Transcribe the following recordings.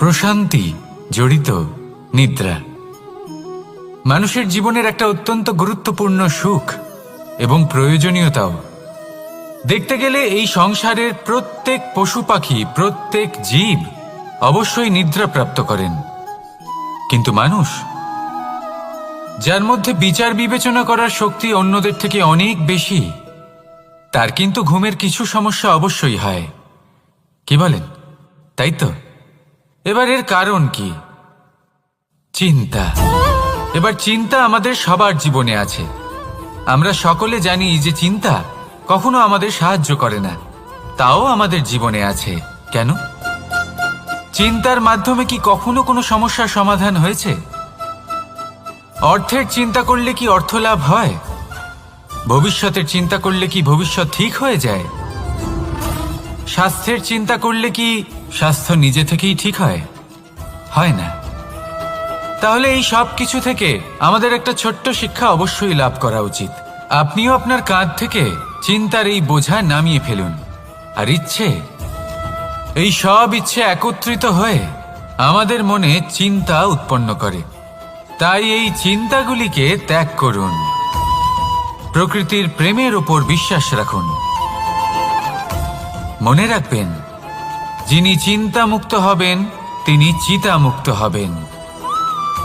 প্রশান্তি জড়িত নিদ্রা মানুষের জীবনের একটা অত্যন্ত গুরুত্বপূর্ণ সুখ এবং প্রয়োজনীয়তাও। দেখতে গেলে এই সংসারের প্রত্যেক পশু পাখি, প্রত্যেক জীব অবশ্যই নিদ্রা প্রাপ্ত করেন, কিন্তু মানুষ, যার মধ্যে বিচার বিবেচনা করার শক্তি অন্যদের থেকে অনেক বেশি, তার কিন্তু ঘুমের কিছু সমস্যা অবশ্যই হয়। কি বলেন, তাই তো? এবার এর কারণ কি? চিন্তা। এবার চিন্তা আমাদের সবার জীবনে আছে। আমরা সকলে জানি যে চিন্তা কখনো আমাদের সাহায্য করে না, তাও আমাদের জীবনে আছে। কেন? চিন্তার মাধ্যমে কি কখনো কোনো সমস্যার সমাধান হয়েছে? অর্থের চিন্তা করলে কি অর্থ লাভ হয়? ভবিষ্যতের চিন্তা করলে কি ভবিষ্যৎ ঠিক হয়ে যায়? স্বাস্থ্যের চিন্তা করলে কি স্বাস্থ্য নিজে থেকেই ঠিক হয়? হয় না। তাহলে এই সব কিছু থেকে আমাদের একটা ছোট্ট শিক্ষা অবশ্যই লাভ করা উচিত। আপনিও আপনার কাঁধ থেকে চিন্তার এই বোঝা নামিয়ে ফেলুন। আর এই সব ইচ্ছে একত্রিত হয়ে আমাদের মনে চিন্তা উৎপন্ন করে। তাই এই চিন্তাগুলিকে ত্যাগ করুন। প্রকৃতির প্রেমের ওপর বিশ্বাস রাখুন। মনে রাখবেন, যিনি চিন্তামুক্ত হবেন তিনি চিতামুক্ত হবেন।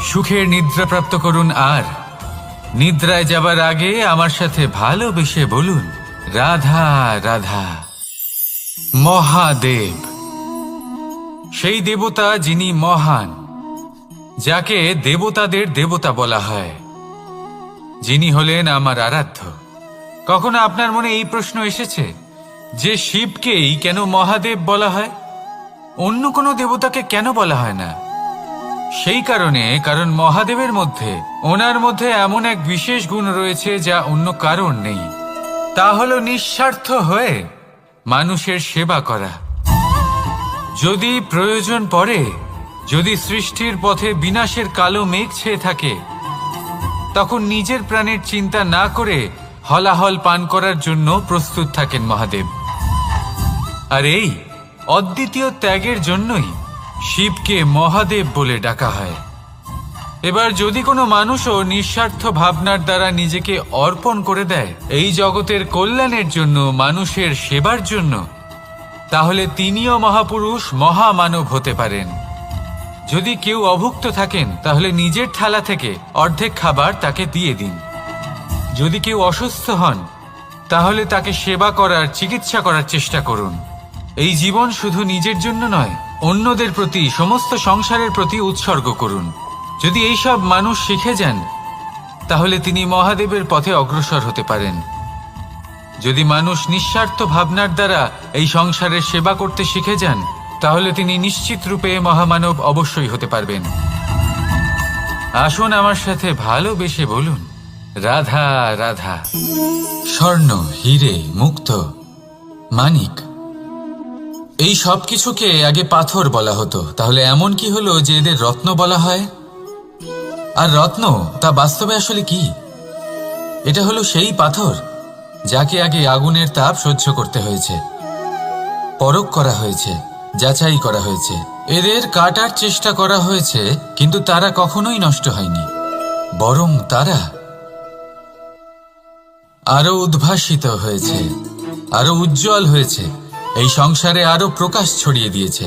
সুখের নিদ্রা প্রাপ্ত করুন, আর নিদ্রায় যাবার আগে আমার সাথে ভালোবেসে বলুন, রাধা রাধা। মহাদেব, সেই দেবতা যিনি মহান, যাকে দেবতাদের দেবতা বলা হয়, যিনি হলেন আমার আরাধ্য। কখনো আপনার মনে এই প্রশ্ন এসেছে যে শিবকেই কেন মহাদেব বলা হয়, অন্য কোনো দেবতাকে কেন বলা হয় না? সেই কারণ মহাদেবের মধ্যে, ওনার মধ্যে এমন এক বিশেষ গুণ রয়েছে যা অন্য কারণ নেই। তা হলো নিঃস্বার্থ হয়ে মানুষের সেবা করা। যদি প্রয়োজন পড়ে, যদি সৃষ্টির পথে বিনাশের কালো মেঘ ছেয়ে থাকে, তখন নিজের প্রাণের চিন্তা না করে হলাহল পান করার জন্য প্রস্তুত থাকেন মহাদেব। আর এই অদ্বিতীয় ত্যাগের জন্যই শিবকে মহাদেব বলে ডাকা হয়। এবার যদি কোনো মানুষও নিঃস্বার্থ ভাবনার দ্বারা নিজেকে অর্পণ করে দেয় এই জগতের কল্যাণের জন্য, মানুষের সেবার জন্য, তাহলে তিনিও মহাপুরুষ, মহামানব হতে পারেন। যদি কেউ অভুক্ত থাকেন, তাহলে নিজের থালা থেকে অর্ধেক খাবার তাকে দিয়ে দিন। যদি কেউ অসুস্থ হন, তাহলে তাকে সেবা করার, চিকিৎসা করার চেষ্টা করুন। এই জীবন শুধু নিজের জন্য নয়, অন্যদের প্রতি, সমস্ত সংসারের প্রতি উৎসর্গ করুন। যদি এই সব মানুষ শিখে যান, তাহলে তিনি মহাদেবের পথে অগ্রসর হতে পারেন। যদি মানুষ নিঃস্বার্থ ভাবনার দ্বারা এই সংসারের সেবা করতে শিখে যান, তাহলে তিনি নিশ্চিত রূপে মহামানব অবশ্যই হতে পারবেন। আসুন আমার সাথে ভালোবেসে বলুন, রাধা রাধা। স্বর্ণ, হিরে, মুক্ত, মানিক, এই সব কিছুকে আগে পাথর বলা হতো। তাহলে এমন কি হলো যে এদের রত্ন বলা হয়? আর রত্ন তা বাস্তবে আসলে কি? এটা হলো সেই পাথর যাকে আগে আগুনের তাপ সহ্য করতে হয়েছে, পরখ করা হয়েছে, যাচাই করা হয়েছে, এদের কাটার চেষ্টা করা হয়েছে, কিন্তু তারা কখনোই নষ্ট হয়নি, বরং তারা আরো উদ্ভাসিত হয়েছে, আরো উজ্জ্বল হয়েছে, এই সংসারে আরো প্রকাশ ছড়িয়ে দিয়েছে।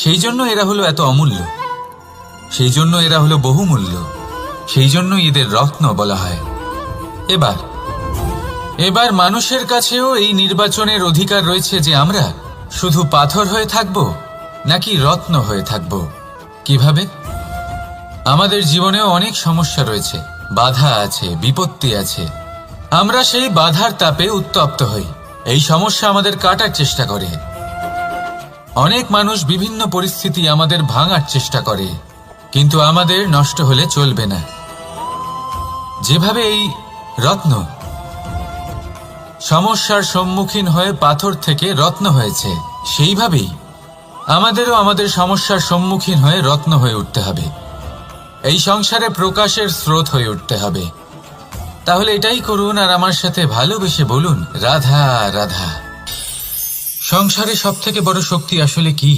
সেই জন্য এরা হলো এত অমূল্য, সেই জন্য এরা হলো বহুমূল্য, সেই জন্য এদের রত্ন বলা হয়। এবার মানুষের কাছেও এই নির্বাচনের অধিকার রয়েছে যে আমরা শুধু পাথর হয়ে থাকব নাকি রত্ন হয়ে থাকব। কিভাবে? আমাদের জীবনেও অনেক সমস্যা রয়েছে, বাধা আছে, বিপত্তি আছে। আমরা সেই বাধার তাপে উত্তপ্ত হই, এই সমস্যা আমাদের কাটার চেষ্টা করে। অনেক মানুষ বিভিন্ন পরিস্থিতি আমাদের ভাঙার চেষ্টা করে, কিন্তু আমাদের নষ্ট হলে চলবে না। যেভাবে এই রত্ন সমস্যার সম্মুখীন হয়ে পাথর থেকে রত্ন হয়েছে, সেইভাবেই আমাদেরও আমাদের সমস্যার সম্মুখীন হয়ে রত্ন হয়ে উঠতে হবে। এই সংসারে প্রকাশের স্রোত হয়ে উঠতে হবে। তাহলে এটাই করুন, আর আমার সাথে ভালোবেসে বলুন, রাধা রাধা। সংসারে সব থেকে বড় শক্তি আসলে কি?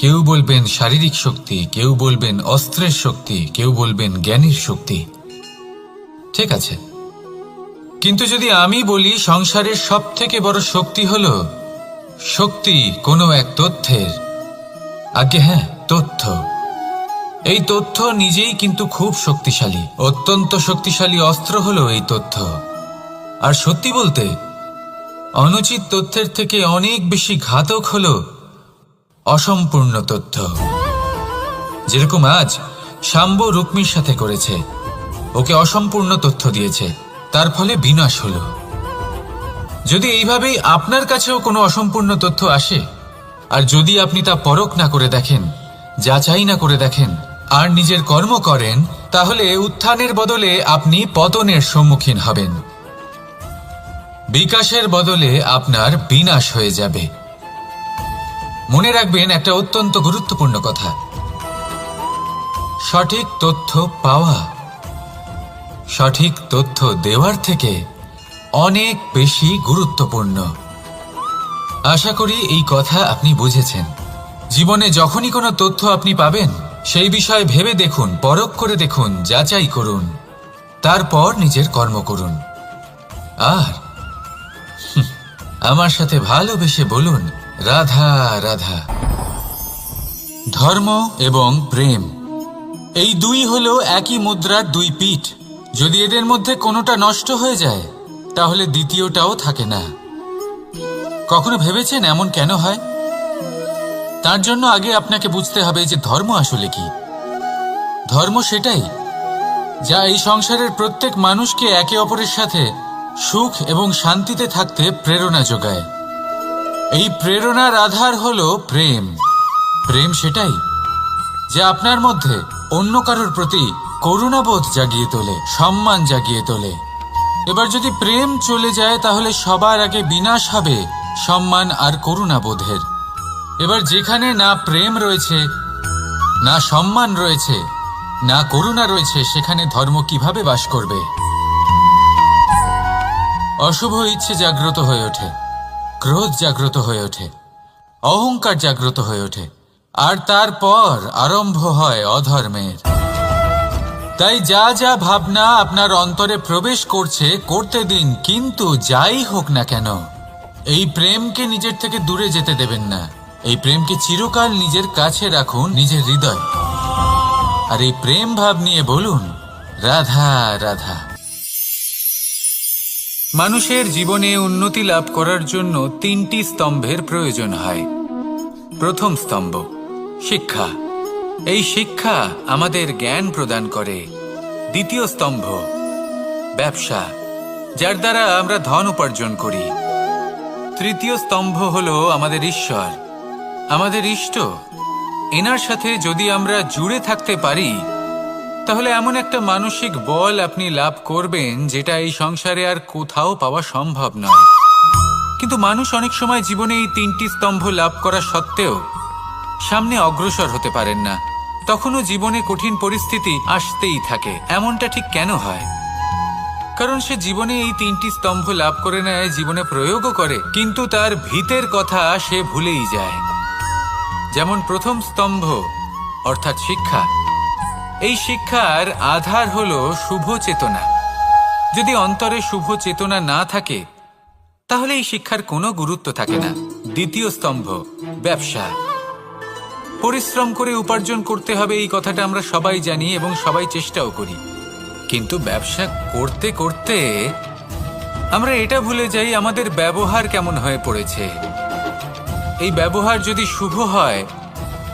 কেউ বলবেন শারীরিক শক্তি, কেউ বলবেন অস্ত্রের শক্তি, কেউ বলবেন জ্ঞানের শক্তি। ঠিক আছে, কিন্তু যদি আমি বলি সংসারের সব থেকে বড় শক্তি হল শক্তি কোনো এক তথ্যের, আগে হ্যাঁ, তথ্য। এই তথ্য নিজেই কিন্তু খুব শক্তিশালী, অত্যন্ত শক্তিশালী অস্ত্র হলো এই তথ্য। আর সত্যি বলতে অনুচিত তথ্যের থেকে অনেক বেশি ঘাতক হলো অসম্পূর্ণ তথ্য। যেরকম আজ শাম্ব রুক্মির সাথে করেছে, ওকে অসম্পূর্ণ তথ্য দিয়েছে, তার ফলে বিনাশ হলো। যদি এইভাবেই আপনার কাছেও কোনো অসম্পূর্ণ তথ্য আসে, আর যদি আপনি তা পরখ না করে দেখেন, যাচাই না করে দেখেন, আর নিজের কর্ম করেন, তাহলে উত্থানের বদলে আপনি পতনের সম্মুখীন হবেন। বিকাশের বদলে আপনার বিনাশ হয়ে যাবে। মনে রাখবেন একটা অত্যন্ত গুরুত্বপূর্ণ কথা, সঠিক তথ্য পাওয়া সঠিক তথ্য দেওয়ার থেকে অনেক বেশি গুরুত্বপূর্ণ। আশা করি এই কথা আপনি বুঝেছেন। জীবনে যখনই কোনো তথ্য আপনি পাবেন, সেই বিষয়ে ভেবে দেখুন, পরখ করে দেখুন, যাচাই করুন, তারপর নিজের কর্ম করুন। আর আমার সাথে ভালোবেসে বলুন, রাধা রাধা। ধর্ম এবং প্রেম, এই দুই হলো একই মুদ্রার দুই পিঠ। যদি এদের মধ্যে কোনোটা নষ্ট হয়ে যায়, তাহলে দ্বিতীয়টাও থাকে না। কখনো ভেবেছেন এমন কেন হয়? তার জন্য আগে আপনাকে বুঝতে হবে যে ধর্ম আসলে কি। ধর্ম সেটাই যা এই সংসারের প্রত্যেক মানুষকে একে অপরের সাথে সুখ এবং শান্তিতে থাকতে প্রেরণা যোগায়। এই প্রেরণার আধার হলো প্রেম। প্রেম সেটাই যা আপনার মধ্যে অন্য কারোর প্রতি করুণাবোধ জাগিয়ে তোলে, সম্মান জাগিয়ে তোলে। এবার যদি প্রেম চলে যায়, তাহলে সবার আগে বিনাশ হবে সম্মান আর করুণাবোধের। এবার যেখানে না প্রেম রয়েছে, না সম্মান রয়েছে, না করুণা রয়েছে, সেখানে ধর্ম কিভাবে বাস করবে? অশুভ ইচ্ছে জাগ্রত হয়ে ওঠে, ক্রোধ জাগ্রত হয়ে ওঠে, অহংকার জাগ্রত হয়ে ওঠে, আর তারপর আরম্ভ হয় অধর্মের। তাই যা যা ভাবনা আপনার অন্তরে প্রবেশ করছে করতে দিন, কিন্তু যাই হোক না কেন, এই প্রেমকে নিজের থেকে দূরে যেতে দেবেন না। এই প্রেমকে চিরকাল নিজের কাছে রাখুন, নিজের হৃদয়। আর এই প্রেম ভাব নিয়ে বলুন, রাধা রাধা। মানুষের জীবনে উন্নতি লাভ করার জন্য তিনটি স্তম্ভের প্রয়োজন হয়। প্রথম স্তম্ভ শিক্ষা। এই শিক্ষা আমাদের জ্ঞান প্রদান করে। দ্বিতীয় স্তম্ভ ব্যবসা, যার দ্বারা আমরা ধন উপার্জন করি। তৃতীয় স্তম্ভ হলো আমাদের ঈশ্বর, আমাদের ইষ্ট। এনার সাথে যদি আমরা জুড়ে থাকতে পারি, তাহলে এমন একটা মানসিক বল আপনি লাভ করবেন যেটা এই সংসারে আর কোথাও পাওয়া সম্ভব নয়। কিন্তু মানুষ অনেক সময় জীবনে এই তিনটি স্তম্ভ লাভ করা সত্ত্বেও সামনে অগ্রসর হতে পারেন না। তখনও জীবনে কঠিন পরিস্থিতি আসতেই থাকে। এমনটা ঠিক কেন হয়? কারণ সে জীবনে এই তিনটি স্তম্ভ লাভ করে নেয়, জীবনে প্রয়োগও করে, কিন্তু তার ভিতের কথা সে ভুলেই যায়। যেমন প্রথম স্তম্ভ অর্থাৎ শিক্ষা। এই শিক্ষার আধার হলো শুভ চেতনা। যদি অন্তরে শুভ চেতনা না থাকে, তাহলে এই শিক্ষার কোনো গুরুত্ব থাকে না। দ্বিতীয় স্তম্ভ ব্যবসা। পরিশ্রম করে উপার্জন করতে হবে, এই কথাটা আমরা সবাই জানি এবং সবাই চেষ্টাও করি। কিন্তু ব্যবসা করতে করতে আমরা এটা ভুলে যাই আমাদের ব্যবহার কেমন হয়ে পড়েছে। এই ব্যবহার যদি শুভ হয়,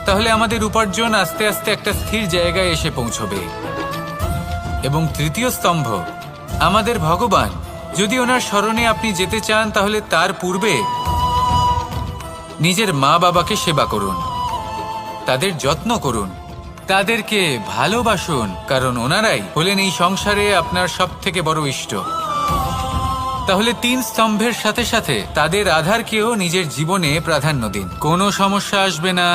তাহলে আমাদের উপার্জন আস্তে আস্তে একটা স্থির জায়গায় এসে পৌঁছবে। এবং তৃতীয় স্তম্ভ আমাদের ভগবান। যদি ওনার স্মরণে আপনি যেতে চান, তাহলে তার পূর্বে নিজের মা বাবাকে সেবা করুন, তাদের যত্ন করুন, তাদেরকে ভালোবাসুন, কারণ ওনারাই হলেন এই সংসারে আপনার সব থেকে বড় ইষ্ট। তাহলে তিন স্তম্ভের সাথে সাথে তাদের আধারকেও নিজের জীবনে প্রাধান্য দিন। কোনো সমস্যা আসবে না,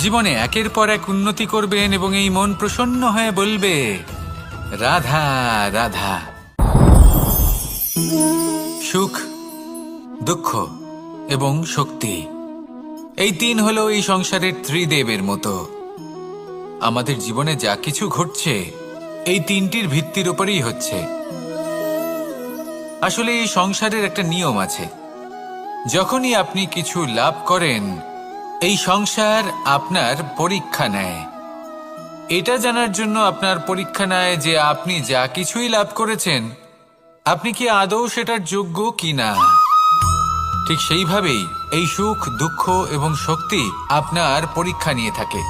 জীবনে একের পর এক উন্নতি করবেন এবং এই মন প্রসন্ন হয়ে বলবে, রাধা রাধা। সুখ, দুঃখ এবং শক্তি এই তিন হলো এই সংসারের ত্রিদেবের মতো। আমাদের জীবনে যা কিছু ঘটছে এই তিনটির ভিত্তির উপরেই হচ্ছে। আসলে এই সংসারের একটা নিয়ম আছে, যখনই আপনি কিছু লাভ করেন এই সংসার আপনার পরীক্ষা নেয়। এটা জানার জন্য আপনার পরীক্ষা নেয় যে আপনি যা কিছুই লাভ করেছেন আপনি কি আদৌ সেটার যোগ্য কিনা। ঠিক সেইভাবেই এই সুখ, দুঃখ এবং শক্তি আপনার পরীক্ষা নিয়ে থাকে।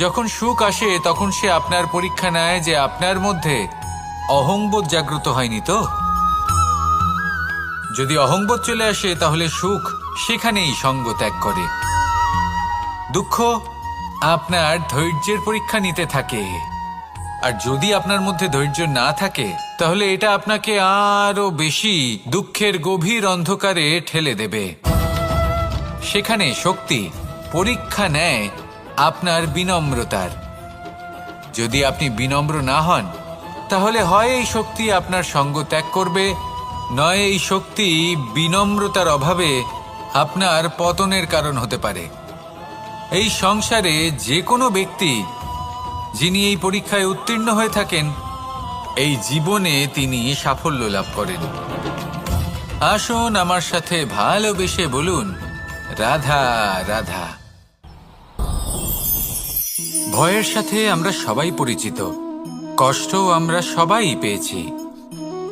যখন সুখ আসে তখন সে আপনার পরীক্ষা নেয় যে আপনার মধ্যে অহংবোধ জাগ্রত হয়নি তো। যদি অহংবোধ চলে আসে তাহলে সুখ সেখানেই সঙ্গ ত্যাগ করে। দুঃখ আপনার ধৈর্যের পরীক্ষা নিতে থাকে, আর যদি আপনার মধ্যে ধৈর্য না থাকে তাহলে এটা আপনাকে আরো বেশি দুঃখের গভীর অন্ধকারে ঠেলে দেবে। সেখানে শক্তি পরীক্ষা নেয় আপনার বিনম্রতার। যদি আপনি বিনম্র না হন তাহলে হয় এই শক্তি আপনার সঙ্গ ত্যাগ করবে, নয় এই শক্তি বিনম্রতার অভাবে আপনার পতনের কারণ হতে পারে। এই সংসারে যে কোনো ব্যক্তি যিনি এই পরীক্ষায় উত্তীর্ণ হয়ে থাকেন এই জীবনে তিনি সাফল্য লাভ করেন। আসুন আমার সাথে ভালোবেসে বলুন, রাধা রাধা। ভয়ের সাথে আমরা সবাই পরিচিত, কষ্ট আমরা সবাই পেয়েছি।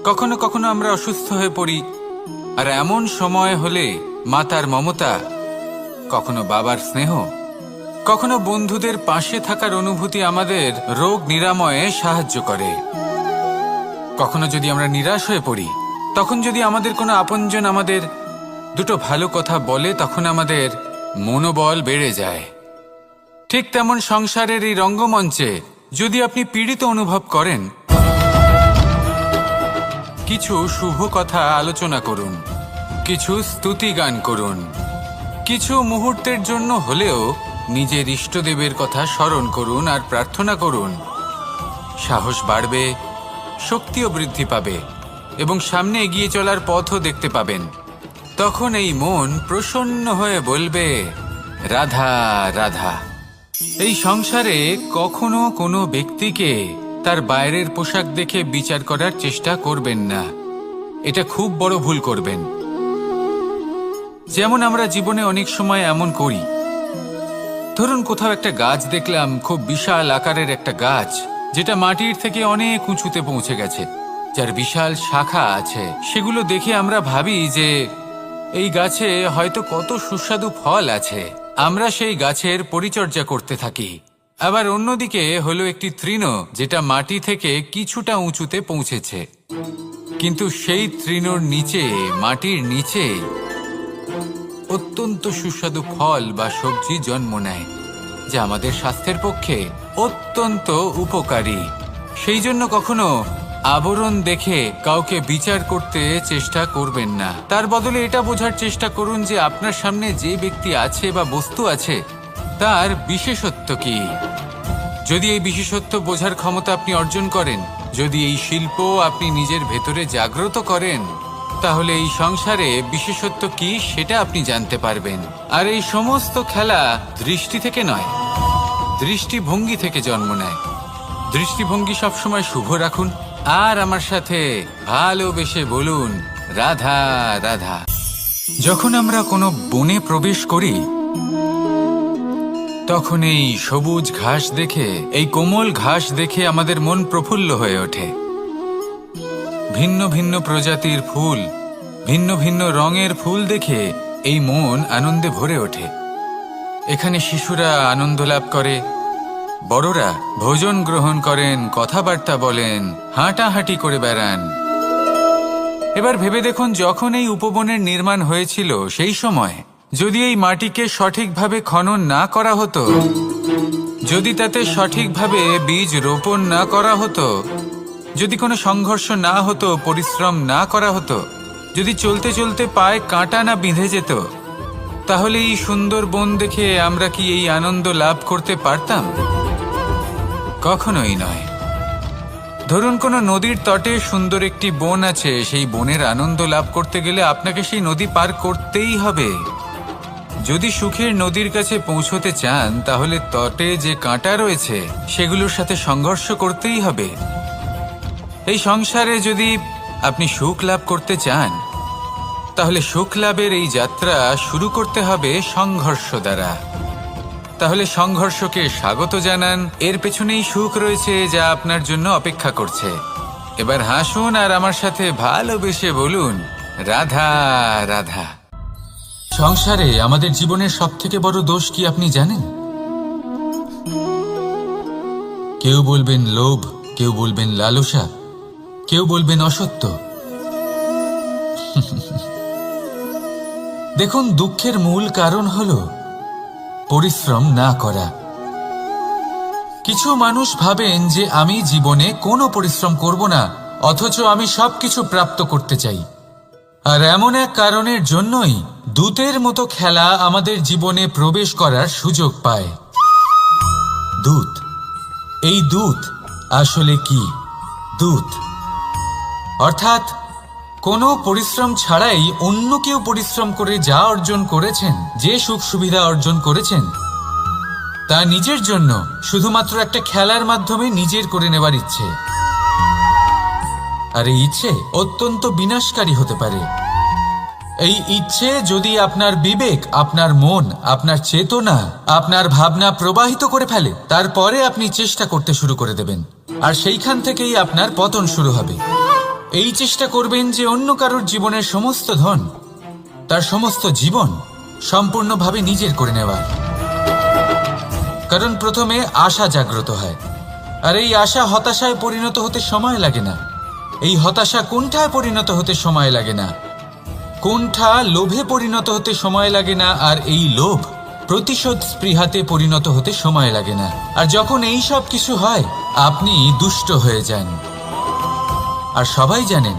কখনো কখনো আমরা অসুস্থ হয়ে পড়ি, আর এমন সময় হলে মাতার মমতা, কখনো বাবার স্নেহ, কখনো বন্ধুদের পাশে থাকার অনুভূতি আমাদের রোগ নিরাময়ে সাহায্য করে। কখনো যদি আমরা নিরাশ হয়ে পড়ি, তখন যদি আমাদের কোনো আপনজন আমাদের দুটো ভালো কথা বলে তখন আমাদের মনোবল বেড়ে যায়। ঠিক তেমন সংসারের এই রঙ্গমঞ্চে যদি আপনি পীড়িত অনুভব করেন, কিছু শুভ কথা আলোচনা করুন, কিছু স্তুতি গান করুন, কিছু মুহূর্তের জন্য হলেও নিজের ইষ্টদেবের কথা স্মরণ করুন আর প্রার্থনা করুন। সাহস বাড়বে, শক্তিও বৃদ্ধি পাবে এবং সামনে এগিয়ে চলার পথও দেখতে পাবেন। তখন এই মন প্রসন্ন হয়ে বলবে, রাধা রাধা। এই সংসারে কখনো কোনো ব্যক্তিকে তার বাইরের পোশাক দেখে বিচার করার চেষ্টা করবেন না, এটা খুব বড় ভুল করবেন। যেমন আমরা জীবনে অনেক সময় এমন করি, ধরুন কোথাও একটা গাছ দেখলাম, খুব বিশাল আকারের একটা গাছ, যেটা মাটির থেকে অনেক উঁচুতে পৌঁছে গেছে, যার বিশাল শাখা আছে। সেগুলো দেখে আমরা ভাবি যে এই গাছে হয়তো কত সুস্বাদু ফল আছে, আমরা সেই গাছের পরিচর্যা করতে থাকি। আবার অন্যদিকে হলো একটি তৃণ, যেটা মাটি থেকে কিছুটা উঁচুতে পৌঁছেছে, কিন্তু সেই তৃণর নিচে, মাটির নিচে অত্যন্ত সুস্বাদু ফল বা সবজি জন্ম নেয়, যা আমাদের স্বাস্থ্যের পক্ষে অত্যন্ত উপকারী। সেই জন্য কখনো আবরণ দেখে কাউকে বিচার করতে চেষ্টা করবেন না। তার বদলে এটা বোঝার চেষ্টা করুন যে আপনার সামনে যে ব্যক্তি আছে বা বস্তু আছে তার বিশেষত্ব কি। যদি এই বিশেষত্ব বোঝার ক্ষমতা আপনি অর্জন করেন, যদি এই শিল্প আপনি নিজের ভেতরে জাগ্রত করেন, তাহলে এই সংসারে বিশেষত্ব কি সেটা আপনি জানতে পারবেন। আর এই সমস্ত খেলা দৃষ্টি থেকে নয়, দৃষ্টিভঙ্গি থেকে জন্ম নেয়। দৃষ্টিভঙ্গি সবসময় শুভ রাখুন আর আমার সাথে ভালোবেসে বলুন, রাধা রাধা। যখন আমরা কোনো বনে প্রবেশ করি তখন এই সবুজ ঘাস দেখে, এই কোমল ঘাস দেখে আমাদের মন প্রফুল্ল হয়ে ওঠে। ভিন্ন ভিন্ন প্রজাতির ফুল, ভিন্ন ভিন্ন রঙের ফুল দেখে এই মন আনন্দে ভরে ওঠে। এখানে শিশুরা আনন্দ লাভ করে, বড়রা ভোজন গ্রহণ করেন, কথাবার্তা বলেন, হাঁটাহাঁটি করে বেড়ান। এবার ভেবে দেখুন, যখন এই উপবনের নির্মাণ হয়েছিল সেই সময় যদি এই মাটিকে সঠিকভাবে খনন না করা হতো, যদি তাতে সঠিকভাবে বীজ রোপণ না করা হতো, যদি কোনো সংঘর্ষ না হতো, পরিশ্রম না করা হতো, যদি চলতে চলতে পায়ে কাঁটা না বিঁধে যেত, তাহলে এই সুন্দর বন দেখে আমরা কি এই আনন্দ লাভ করতে পারতাম? কখনোই নয়। ধরুন কোনো নদীর তটে সুন্দর একটি বন আছে, সেই বনের আনন্দ লাভ করতে গেলে আপনাকে সেই নদী পার করতেই হবে। যদি সুখের নদীর কাছে পৌঁছতে চান তাহলে তটে যে কাঁটা রয়েছে সেগুলোর সাথে সংঘর্ষ করতেই হবে। এই সংসারে যদি আপনি সুখ লাভ করতে চান তাহলে সুখ লাভের এই যাত্রা শুরু করতে হবে সংঘর্ষ দ্বারা। তাহলে সংঘর্ষকে স্বাগত জানান, এর পেছনেই সুখ রয়েছে যা আপনার জন্য অপেক্ষা করছে। এবার হাসুন আর আমার সাথে ভালোবেসে বলুন, রাধা রাধা। সংসারে আমাদের জীবনের সবথেকে বড় দোষ কি আপনি জানেন? কেউ বলবেন লোভ, কেউ বলবেন লালসা, কেউ বলবেন অসত্য। দেখুন, দুঃখের মূল কারণ হলো পরিশ্রম না করা। কিছু মানুষ ভাবেন যে আমি জীবনে কোনো পরিশ্রম করব না, অথচ আমি সবকিছু প্রাপ্ত করতে চাই। আর এমন এক কারণের জন্যই দূতের মতো খেলা আমাদের জীবনে প্রবেশ করার সুযোগ পায়। দূত, এই দূত আসলে কি? দূত অর্থাৎ কোনো পরিশ্রম ছাড়াই অন্য কেউ পরিশ্রম করে যা অর্জন করেছেন, যে সুখ সুবিধা অর্জন করেছেন, তা নিজের জন্য শুধুমাত্র একটা খেলার মাধ্যমে নিজের করে নেবার ইচ্ছে। আর এই ইচ্ছে অত্যন্ত বিনাশকারী হতে পারে। এই ইচ্ছে যদি আপনার বিবেক, আপনার মন, আপনার চেতনা, আপনার ভাবনা প্রবাহিত করে ফেলে, তারপরে আপনি চেষ্টা করতে শুরু করে দেবেন, আর সেইখান থেকেই আপনার পতন শুরু হবে। এই চেষ্টা করবেন যে অন্য কারোর জীবনের সমস্ত ধন, তার সমস্ত জীবন সম্পূর্ণভাবে নিজের করে নেওয়ার। কারণ প্রথমে আশা জাগ্রত হয়, আর এই আশা হতাশায় পরিণত হতে সময় লাগে না। এই হতাশা কুণ্ঠায় পরিণত হতে সময় লাগে না, কুণ্ঠা লোভে পরিণত হতে সময় লাগে না, আর এই লোভ প্রতিশোধ স্পৃহাতে পরিণত হতে সময় লাগে না। আর যখন এই সব কিছু হয়, আপনি দুষ্ট হয়ে যান। আর সবাই জানেন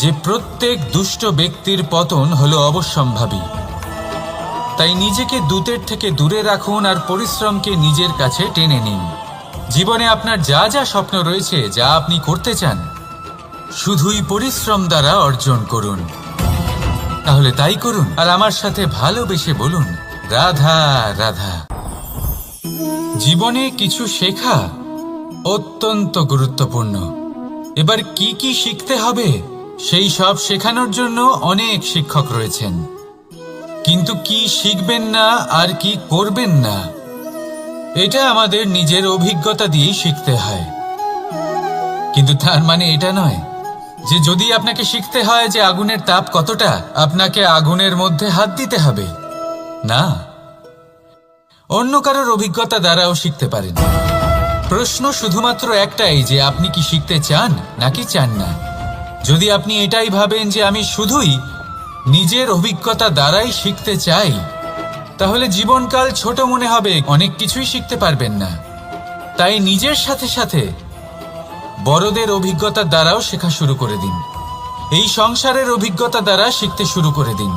যে প্রত্যেক দুষ্ট ব্যক্তির পতন হলো অবশ্যম্ভাবী। তাই নিজেকে দূতের থেকে দূরে রাখুন আর পরিশ্রমকে নিজের কাছে টেনে নিন। জীবনে আপনার যা যা স্বপ্ন রয়েছে, যা আপনি করতে চান, শুধুই পরিশ্রম দ্বারা অর্জন করুন। তাহলে তাই করুন আর আমার সাথে ভালোবেসে বলুন, রাধা রাধা। জীবনে কিছু শেখা অত্যন্ত গুরুত্বপূর্ণ। এবার কি কি শিখতে হবে সেই সব শেখানোর জন্য অনেক শিক্ষক রয়েছেন, কিন্তু কি শিখবেন না আর কি করবেন না, এটা আমাদের নিজের অভিজ্ঞতা দিয়েই শিখতে হয়। কিন্তু তার মানে এটা নয় যে যদি আপনাকে শিখতে হয় যে আগুনের তাপ কতটা, আপনাকে আগুনের মধ্যে হাত দিতে হবে। না, অন্য কারোর অভিজ্ঞতা দ্বারাও শিখতে পারেন। প্রশ্ন শুধুমাত্র একটাই যে আপনি কি শিখতে চান নাকি চান না। যদি আপনি এটাই ভাবেন যে আমি শুধুই নিজের অভিজ্ঞতা দ্বারাই শিখতে চাই, তাহলে জীবনকাল ছোট মনে হবে, অনেক কিছুই শিখতে পারবেন না। তাই নিজের সাথে সাথে বড়দের অভিজ্ঞতা দ্বারাও শেখা শুরু করে দিন। এই সংসারের অভিজ্ঞতা দ্বারা শিখতে শুরু করে দিন।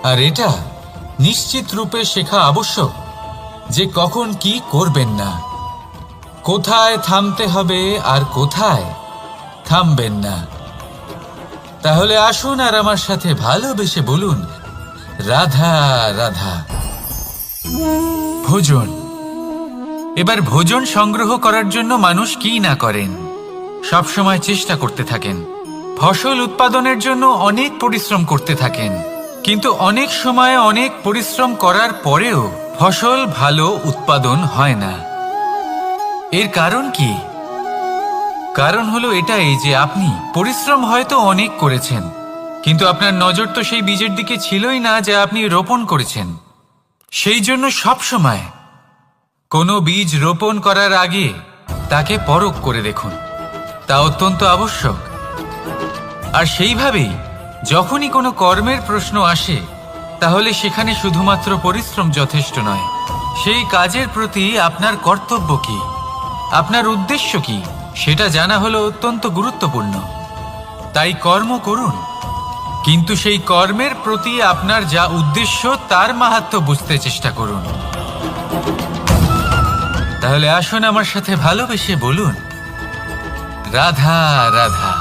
আর এটা নিশ্চিত রূপে শেখা আবশ্যক যে কখন কি করবেন না, কোথায় থামতে হবে আর কোথায় থামবেন না। তাহলে আসুন আর আমার সাথে ভালোবেসে বলুন, রাধা রাধা। ভোজন। এবার ভোজন সংগ্রহ করার জন্য মানুষ কি না করেন, সবসময় চেষ্টা করতে থাকেন। ফসল উৎপাদনের জন্য অনেক পরিশ্রম করতে থাকেন, কিন্তু অনেক সময় অনেক পরিশ্রম করার পরেও ফসল ভালো উৎপাদন হয় না। এর কারণ কি? কারণ হলো এটাই যে আপনি পরিশ্রম হয়তো অনেক করেছেন, কিন্তু আপনার নজর তো সেই বীজের দিকে ছিলই না যা আপনি রোপণ করেছেন। সেই জন্য সবসময় কোনো বীজ রোপণ করার আগে তাকে পরখ করে দেখুন, তা অত্যন্ত আবশ্যক। আর সেইভাবেই যখনই কোনো কর্মের প্রশ্ন আসে, তাহলে সেখানে শুধুমাত্র পরিশ্রম যথেষ্ট নয়। সেই কাজের প্রতি আপনার কর্তব্য কি, আপনার উদ্দেশ্য কি, সেটা জানা হলো অত্যন্ত গুরুত্বপূর্ণ। তাই কর্ম করুন, কিন্তু সেই কর্মের প্রতি আপনার যা উদ্দেশ্য তার মাহাত্ম্য বুঝতে চেষ্টা করুন। তাহলে আসুন আমার সাথে ভালোবেসে বলুন, রাধা রাধা।